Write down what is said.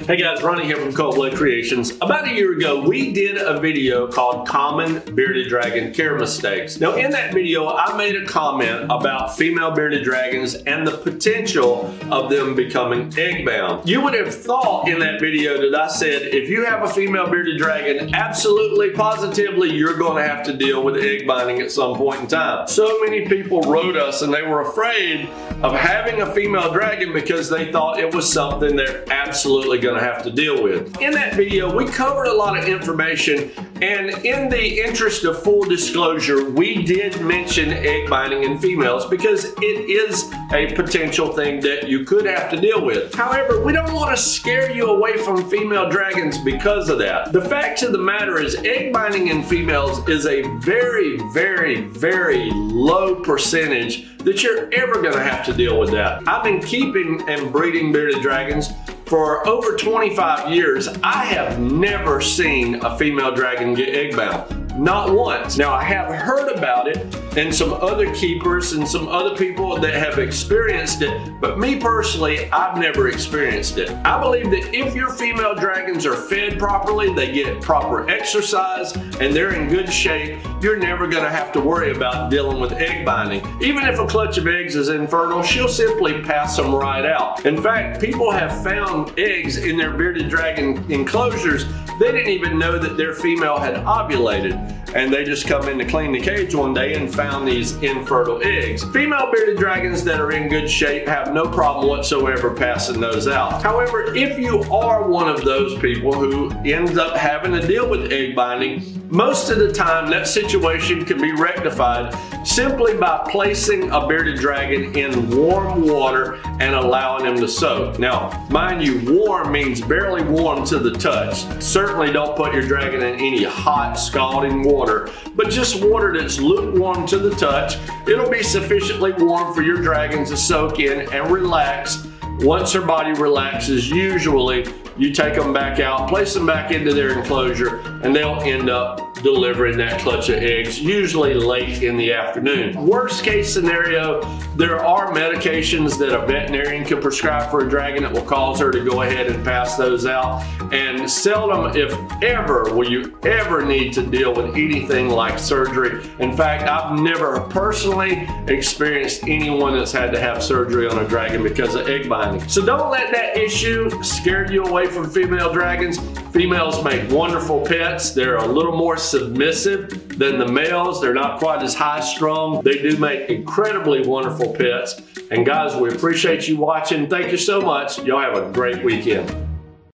Hey guys, Ronnie here from Cold Blood Creations. About a year ago, we did a video called Common Bearded Dragon Care Mistakes. Now in that video, I made a comment about female bearded dragons and the potential of them becoming egg bound. You would have thought in that video that I said, if you have a female bearded dragon, absolutely, positively, you're going to have to deal with egg binding at some point in time. So many people wrote us and they were afraid of having a female dragon because they thought it was something they're absolutely going to have to deal with. In that video, we covered a lot of information, and in the interest of full disclosure, we did mention egg binding in females because it is a potential thing that you could have to deal with. However, we don't want to scare you away from female dragons because of that. The fact of the matter is egg binding in females is a very, very, very low percentage that you're ever going to have to deal with that. I've been keeping and breeding bearded dragons for over 25 years. I have never seen a female dragon get egg bound. Not once. Now I have heard about it and some other keepers and some other people that have experienced it, but me personally, I've never experienced it. I believe that if your female dragons are fed properly, they get proper exercise, and they're in good shape, you're never gonna have to worry about dealing with egg binding. Even if a clutch of eggs is infertile, she'll simply pass them right out. In fact, people have found eggs in their bearded dragon enclosures. They didn't even know that their female had ovulated, and they just come in to clean the cage one day and found these infertile eggs. Female bearded dragons that are in good shape have no problem whatsoever passing those out. However, if you are one of those people who ends up having to deal with egg binding, most of the time that situation can be rectified simply by placing a bearded dragon in warm water and allowing him to soak. Now, mind you, warm means barely warm to the touch. Certainly don't put your dragon in any hot, scalding water, but just water that's lukewarm to the touch. It'll be sufficiently warm for your dragon to soak in and relax. Once her body relaxes, usually you take them back out, place them back into their enclosure, and they'll end up delivering that clutch of eggs, usually late in the afternoon. Worst case scenario, there are medications that a veterinarian can prescribe for a dragon that will cause her to go ahead and pass those out. And seldom, if ever, will you ever need to deal with anything like surgery. In fact, I've never personally experienced anyone that's had to have surgery on a dragon because of egg binding. So don't let that issue scare you away from female dragons. Females make wonderful pets. They're a little more submissive than the males. They're not quite as high strung. They do make incredibly wonderful pets. And guys, we appreciate you watching. Thank you so much. Y'all have a great weekend.